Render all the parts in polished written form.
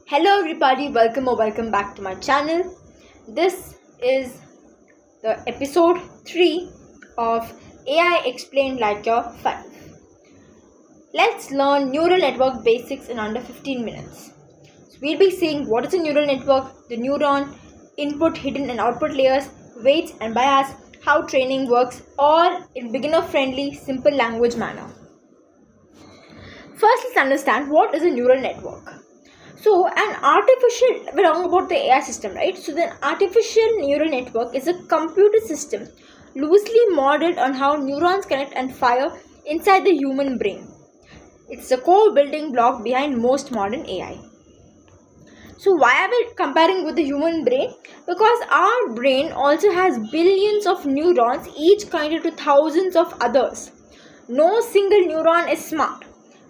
Hello everybody, welcome back to my channel. This is the episode 3 of AI Explained like your 5. Let's learn neural network basics in under 15 minutes. So we'll be seeing what is a neural network, the neuron, input, hidden and output layers, weights and bias, how training works, all in beginner friendly, simple language manner. First, let's understand what is a neural network. So, we're talking about the AI system, right? So, the artificial neural network is a computer system loosely modeled on how neurons connect and fire inside the human brain. It's the core building block behind most modern AI. So, why are we comparing with the human brain? Because our brain also has billions of neurons, each connected to thousands of others. No single neuron is smart,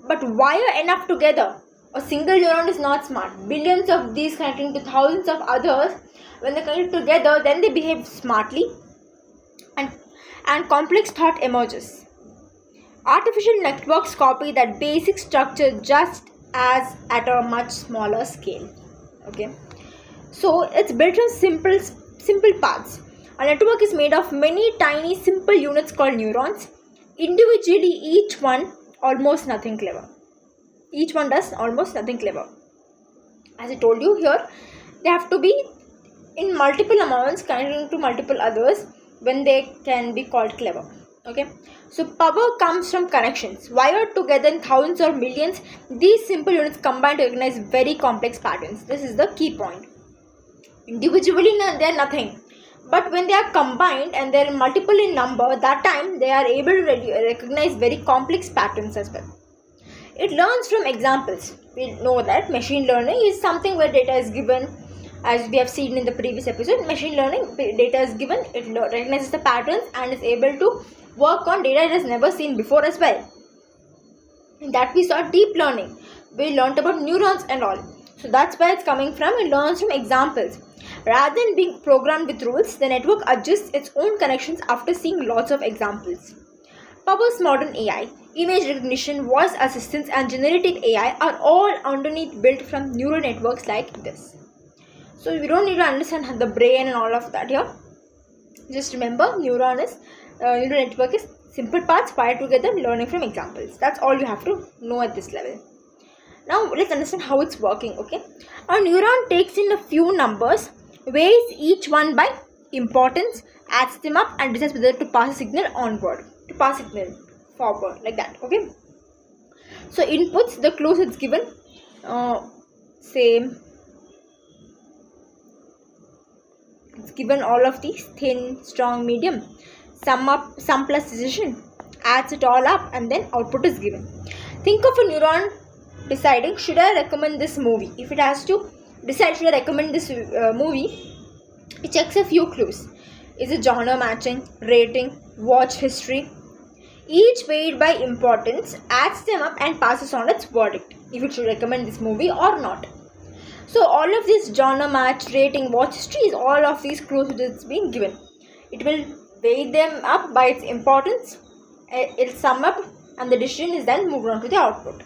but wire enough together. A single neuron is not smart. Billions of these connecting to thousands of others, when they connect together, then they behave smartly and complex thought emerges. Artificial networks copy that basic structure just as at a much smaller scale. Okay, so it's built on simple paths. A network is made of many tiny simple units called neurons. Individually, each one almost nothing clever. Each one does almost nothing clever. As I told you here, they have to be in multiple amounts connecting to multiple others when they can be called clever. Okay, so power comes from connections. Wired together in thousands or millions, these simple units combine to recognize very complex patterns. This is the key point. Individually, they are nothing. But when they are combined and they are multiple in number, that time they are able to recognize very complex patterns as well. It learns from examples. We know that machine learning is something where data is given, as we have seen in the previous episode. Machine learning, data is given, it recognizes the patterns and is able to work on data it has never seen before as well. In that we saw deep learning. We learned about neurons and all. So that's where it's coming from. It learns from examples. Rather than being programmed with rules, the network adjusts its own connections after seeing lots of examples. Powers modern AI, image recognition, voice assistance and generative AI are all underneath built from neural networks like this. So we don't need to understand the brain and all of that here. Just remember neural network is simple parts wired together learning from examples. That's all you have to know at this level. Now let's understand how it's working. Okay, a neuron takes in a few numbers, weighs each one by importance, adds them up and decides whether to pass a signal onward, to pass signal forward, like that. Okay, so inputs, the clues it's given, same, it's given all of these: thin, strong, medium, sum up, sum plus decision, adds it all up and then output is given. Think of a neuron deciding, should I recommend this movie? If it has to decide, should I recommend this movie, it checks a few clues. Is it genre matching, rating, watch history? Each weighed by importance, adds them up and passes on its verdict, if it should recommend this movie or not. So all of this genre match, rating, watch history is all of these clues which is being given. It will weigh them up by its importance, it will sum up and the decision is then moved on to the output.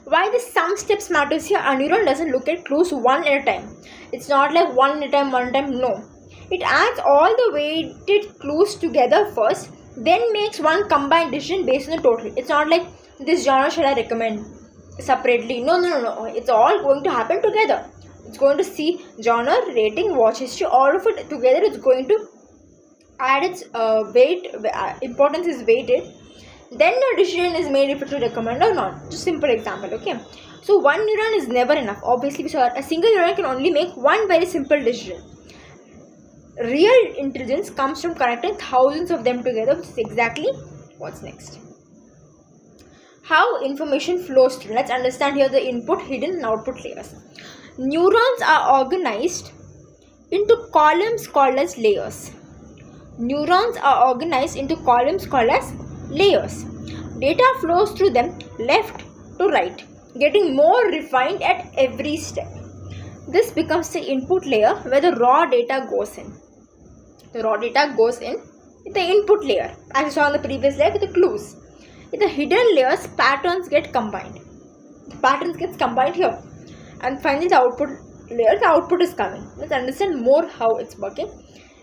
Why the sum steps matters here? A neuron doesn't look at clues one at a time. It's not like one at a time, no. It adds all the weighted clues together first, then makes one combined decision based on the total. It's not like this genre should I recommend separately. No. It's all going to happen together. It's going to see genre, rating, watch history, all of it together. It's going to add its weight, importance is weighted. Then a decision is made if it to recommend or not. Just simple example. Okay, so one neuron is never enough. Obviously, so a single neuron can only make one very simple decision. Real intelligence comes from connecting thousands of them together, which is exactly what's next. How information flows through. Let's understand here the input, hidden and output layers. Neurons are organized into columns called as layers. Neurons are organized into columns called as layers. Data flows through them left to right, getting more refined at every step. This becomes the input layer where the raw data goes in. The raw data goes in the input layer, as you saw in the previous layer with the clues. In the hidden layers, patterns get combined. The patterns gets combined here. and finally the output layer, the output is coming. Let's understand more how it's working.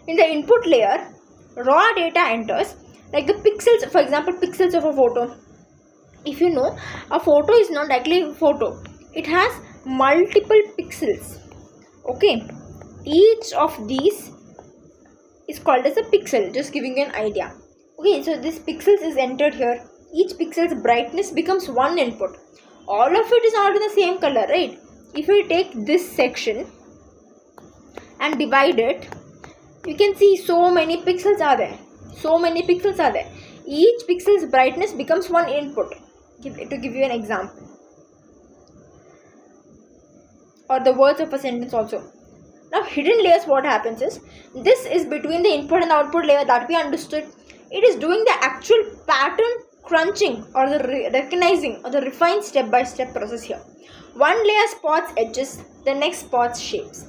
In the input layer, raw data enters, like the pixels, for example, pixels of a photo. If you know, a photo is not actually a photo, it has multiple pixels. Okay, each of these is called as a pixel, just giving you an idea. Okay, so this pixels is entered here. Each pixel's brightness becomes one input. All of it is not in the same color, right? If we take this section and divide it, you can see so many pixels are there. So many pixels are there. Each pixel's brightness becomes one input. To give you an example, or the words of a sentence also. Now hidden layers, what happens is, this is between the input and the output layer that we understood. It is doing the actual pattern crunching or the recognizing or the refined step-by-step process here. One layer spots edges, the next spots shapes.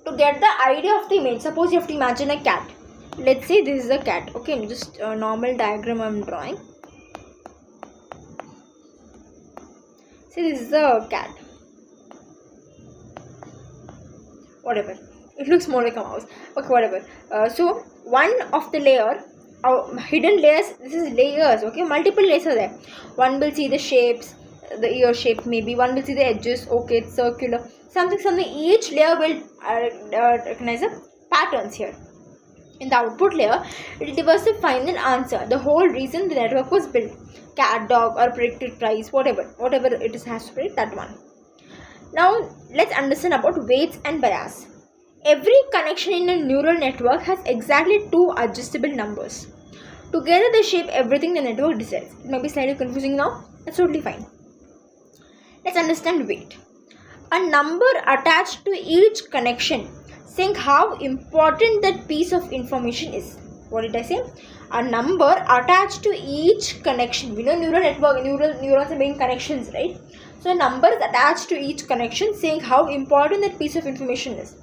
To get the idea of the image, suppose you have to imagine a cat. Let's say this is a cat. Okay, just a normal diagram I'm drawing. See, this is a cat. Whatever. It looks more like a mouse. Okay, whatever. So, one of the layer, hidden layers, this is layers, okay? Multiple layers are there. One will see the shapes, the ear shape maybe. One will see the edges, okay, it's circular. Something. Each layer will recognize the patterns here. In the output layer, it delivers the final answer, the whole reason the network was built. Cat, dog, or predicted price, whatever it is has to predict, that one. Now let's understand about weights and bias. Every connection in a neural network has exactly two adjustable numbers. Together they shape everything the network decides. It might be slightly confusing now, that's totally fine. Let's understand weight. A number attached to each connection saying how important that piece of information is. What did I say? A number attached to each connection. We know neurons are making connections, right? So a number is attached to each connection saying how important that piece of information is.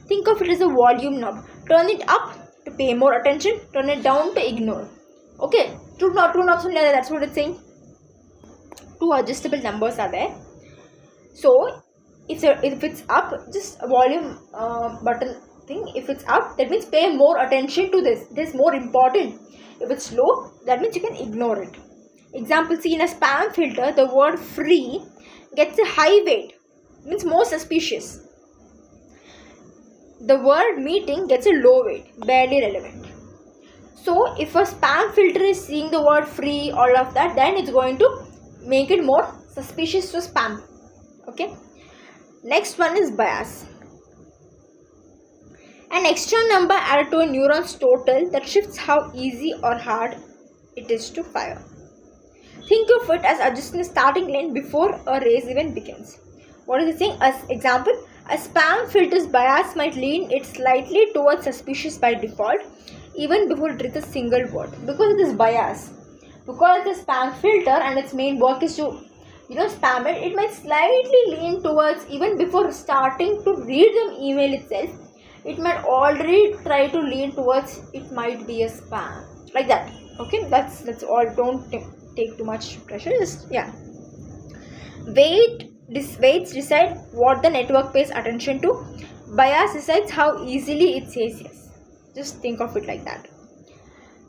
Think of it as a volume knob. Turn it up to pay more attention, turn it down to ignore. Okay, two knobs only, that's what it's saying. Two adjustable numbers are there. So if it's up, just a volume button thing. If it's up, that means pay more attention to this. This is more important. If it's low, that means you can ignore it. Example, see, in a spam filter, the word free gets a high weight, means more suspicious. The word meeting gets a low weight, barely relevant. So if a spam filter is seeing the word free, all of that, then it's going to make it more suspicious to spam. Okay. Next one is bias. An extra number added to a neuron's total that shifts how easy or hard it is to fire. Think of it as adjusting a starting line before a race even begins. What is it saying? As example, a spam filter's bias might lean it slightly towards suspicious by default, even before it reads a single word. Because of this bias, because the spam filter and its main work is to spam it, it might slightly lean towards, even before starting to read the email itself, it might already try to lean towards it might be a spam, like that. Okay, that's all. Don't take too much pressure. Just weights decide what the network pays attention to. Bias decides how easily it says yes. Just think of it like that.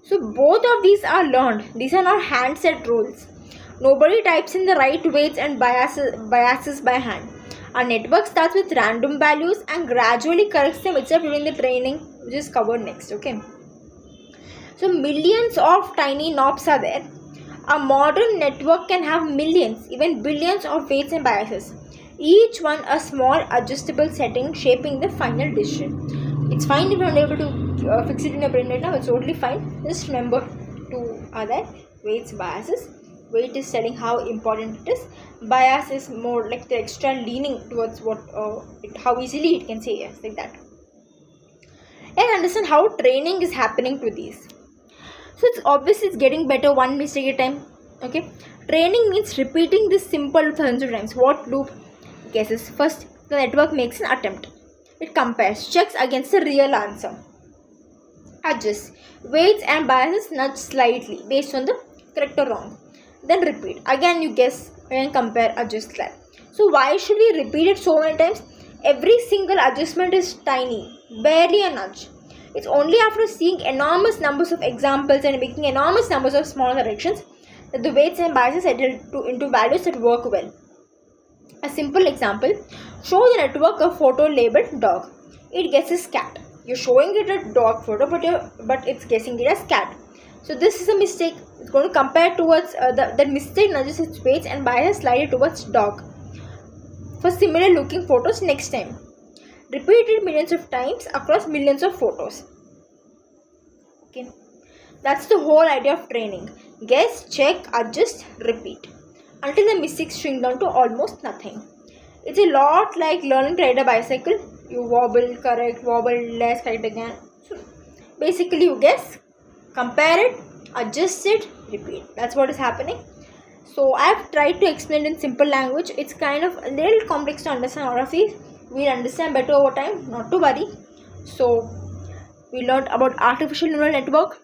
So both of these are learned. These are not hand-set rules. Nobody types in the right weights and biases by hand. Our network starts with random values and gradually corrects them itself during the training, which is covered next. Okay. So millions of tiny knobs are there. A modern network can have millions, even billions of weights and biases. Each one a small adjustable setting shaping the final decision. It's fine if you're not able to fix it in your brain right now. It's totally fine. Just remember two are there: weights, biases. Weight is telling how important it is. Bias is more like the extra leaning towards how easily it can say yes, like that. Let's understand how training is happening to these. So it's obviously it's getting better one mistake at a time. Okay. Training means repeating this simple thousands of times. What loop? Guesses. First, the network makes an attempt. It compares, checks against the real answer. Adjusts. Weights and biases nudge slightly based on the correct or wrong. Then repeat. Again you guess, again compare, adjust that. So why should we repeat it so many times? Every single adjustment is tiny, barely a nudge. It's only after seeing enormous numbers of examples and making enormous numbers of small corrections that the weights and biases settle into values that work well. A simple example: show the network a photo labeled dog. It guesses cat. You're showing it a dog photo, but it's guessing it as cat. So this is a mistake. It's going to compare towards that mistake nudges its weights and biases slide it towards dog. For similar looking photos next time. Repeat it millions of times across millions of photos. Okay, that's the whole idea of training. Guess, check, adjust, repeat until the mistakes shrink down to almost nothing. It's a lot like learning to ride a bicycle. You wobble, correct, wobble, less, correct again. So basically you guess, compare it, adjust it, repeat. That's what is happening. So I've tried to explain in simple language. It's kind of a little complex to understand all of these. We'll understand better over time, not to worry. So we learned about artificial neural network,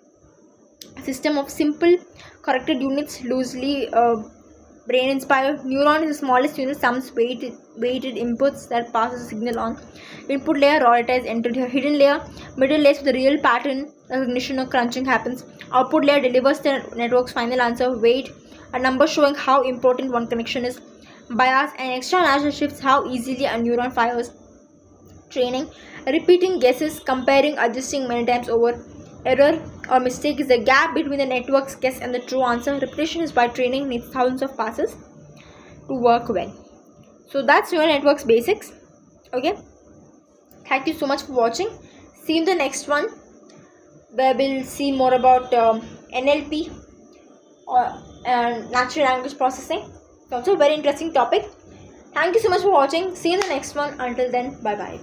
a system of simple corrected units loosely brain inspired. Neuron is the smallest unit, sums weighted inputs that passes a signal on input layer. Raw data is entered here. Hidden layer, middle layer, the real pattern recognition or crunching happens. Output layer delivers the network's final answer. Weight, a number showing how important one connection is. Bias, and extra natural shifts how easily a neuron fires. Training, repeating guesses, comparing, adjusting many times over. Error or mistake is the gap between the network's guess and the true answer. Repetition is why training needs thousands of passes to work well. So that's neural networks basics. Okay, thank you so much for watching. See you in the next one, where we'll see more about NLP or natural language processing. It's also a very interesting topic. Thank you so much for watching. See you in the next one. Until then, bye bye.